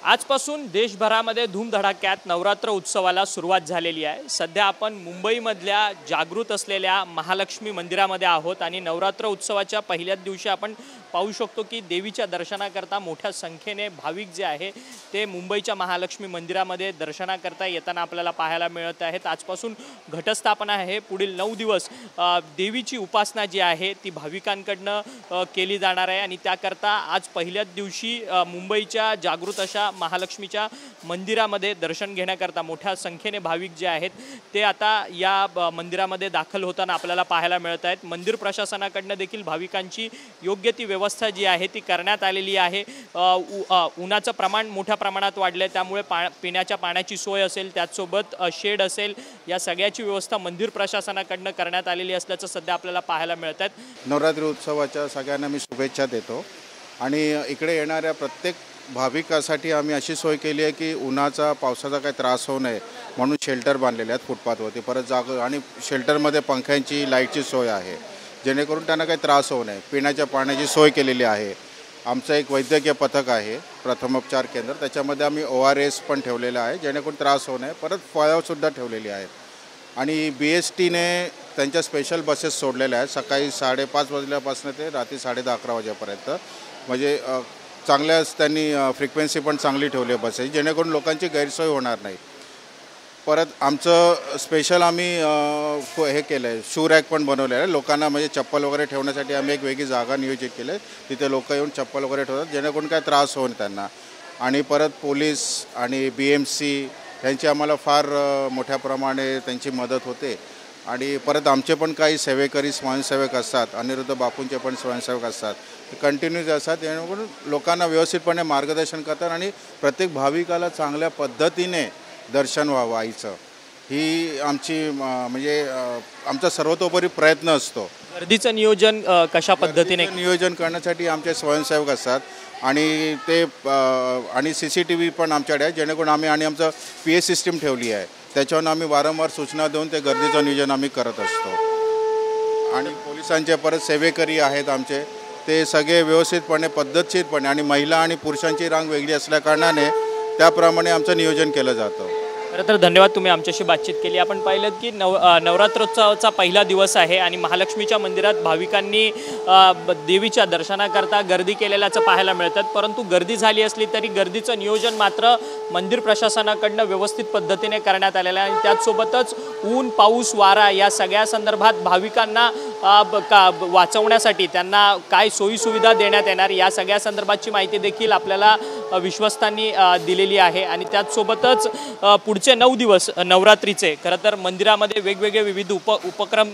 आजपासून देशभरामध्ये धूमधडाक्यात नवरात्र उत्सवाला सुरुवात झालेली आहे। सध्या आपण मुंबईमधल्या जागृत असलेल्या महालक्ष्मी मंदिरामध्ये आहोत आणि नवरात्र उत्सवाच्या पहिल्याच दिवशी आपण पाहू शकतो की देवीच्या दर्शनाकरता मोठ्या संख्येने भाविक जे आहे ते मुंबईच्या महालक्ष्मी मंदिरामध्ये दर्शनाकरता येताना आपल्याला पाहायला मिळत आहेत। आजपासून घटस्थापना आहे, पुढील 9 दिवस देवीची उपासना जी आहे ती भाविकांकडनं केली जाणार आहे आणि त्याकरता आज पहिल्याच दिवशी मुंबईच्या जागृत अशा महालक्ष्मीच्या मंदिरामध्ये दर्शन घेण्याकरता मोठ्या संख्येने भाविक जे आहेत ते आता या मंदिरामध्ये दाखल होताना आपल्याला पाहायला मिळत आहेत। मंदिर प्रशासनाकडनं देखील भाविकांची योग्य ती व्यवस्था जी आहे ती करण्यात आलेली आहे। उन्हाचं प्रमाण मोठ्या प्रमाणात वाढले, त्यामुळे पिण्याच्या पाण्याची सोय असेल, त्याचसोबत शेड असेल, या सगळ्याची व्यवस्था मंदिर प्रशासनाकडनं करण्यात आलेली असल्याचं सध्या आपल्याला पाहायला मिळत आहे। नवरात्री उत्सवाच्या सगळ्यांना मी शुभेच्छा देतो आणि इकडे येणाऱ्या प्रत्येक भाविकासाठी आम्ही अशी सोय केली आहे की उन्हाचा पावसाचा काही त्रास होऊ नये म्हणून शेल्टर बांधलेले आहेत फुटपाथवरती, परत जागा आणि शेल्टरमध्ये पंख्यांची लाईटची सोय आहे जेणेकरून त्यांना काही त्रास होऊ नये। पिण्याच्या पाण्याची सोय केलेली आहे। आमचं एक वैद्यकीय पथक आहे प्रथमोपचार केंद्र, त्याच्यामध्ये आम्ही ORS पण ठेवलेलं आहे जेणेकरून त्रास होऊ नये। परत फळंसुद्धा ठेवलेली आहेत आणि BSTने त्यांच्या स्पेशल बसेस सोडलेल्या आहेत सकाळी 5:30 वाजल्यापासून ते रात्री 10:30-11 वाजेपर्यंत। म्हणजे चांगल्याच त्यांनी फ्रिक्वेन्सी पण चांगली ठेवली आहे बसेस जेणेकरून लोकांची गैरसोय होणार नाही। परत आमचं स्पेशल आम्ही हे केलं आहे, शू रॅक पण बनवलेलं आहे लोकांना, म्हणजे चप्पल वगैरे ठेवण्यासाठी आम्ही एक वेगळी जागा नियोजित केली आहे, तिथे लोक येऊन चप्पल वगैरे ठेवतात जेणेकरून काय त्रास होईल त्यांना। आणि परत पोलीस आणि BMC यांची आम्हाला फार मोठ्या प्रमाणे त्यांची मदत होते। आणि परत आमचे पण काही सेवेकरी स्वयंसेवक असतात, अनिरुद्ध बापूंचे पण स्वयंसेवक असतात, कंटिन्यूज असतात जेणेकरून लोकांना व्यवस्थितपणे मार्गदर्शन करतात आणि प्रत्येक भाविकाला चांगल्या पद्धतीने दर्शन व्हावं आईचं, ही आमची म्हणजे आमचा सर्वतोपरी प्रयत्न असतो। गर्दीचं नियोजन कशा पद्धतीने नियोजन करण्यासाठी आमचे स्वयंसेवक असतात आणि ते आणि CCTV पण आमच्याकडे आहे जेणेकरून आम्ही आणि आमचं PA सिस्टीम ठेवली आहे, त्याच्यावरून आम्ही वारंवार सूचना देऊन ते गर्दीचं नियोजन आम्ही करत असतो। आणि पोलिसांचे परत सेवेकरी आहेत आमचे, ते सगळे व्यवस्थितपणे पद्धतशीरपणे, आणि महिला आणि पुरुषांची रांग वेगळी असल्याकारणाने त्याप्रमाणे आमचं नियोजन केलं जातं। खरं तर धन्यवाद, तुम्ही आमच्याशी बातचीत केली। आपण पाहिलं की नवरात्रोत्सवाचा पहिला दिवस आहे आणि महालक्ष्मीच्या मंदिरात भाविकांनी देवीच्या दर्शनाकरता गर्दी केलेल्याचं पाहायला मिळतात, परंतु गर्दी झाली असली तरी गर्दीचं नियोजन मात्र मंदिर प्रशासनाकडनं व्यवस्थित पद्धतीने करण्यात आलेलं आहे। आणि त्याचसोबतच ऊन पाऊस वारा या सगळ्या संदर्भात भाविकांना वाचवण्यासाठी त्यांना काय सोयीसुविधा देण्यात येणार या सगळ्या संदर्भाची माहिती देखील आपल्याला विश्वस्तांनी दिलेली आहे। आणि त्याचसोबतच पुढचे 9 दिवस नवरात्रीचे खरं तर मंदिरामध्ये वेगवेगळे विविध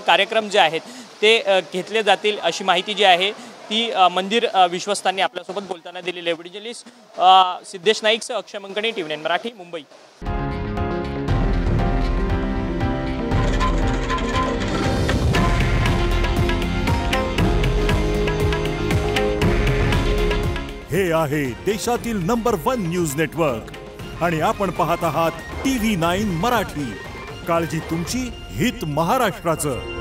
कार्यक्रम जे आहेत ते घेतले जातील अशी माहिती जी आहे ती मंदिर विश्वस्तांनी आपल्यासोबत बोलताना दिलेली आहे। व्हिडिओ जर्नलिस्ट सिद्धेश नाईकसह अक्षय मंकणी, TV9 मराठी, मुंबई। हे आहे देशातील नंबर 1 न्यूज नेटवर्क आणि आपण पाहत आहात TV9 मराठी। काळजी तुमची, हित महाराष्ट्राचं।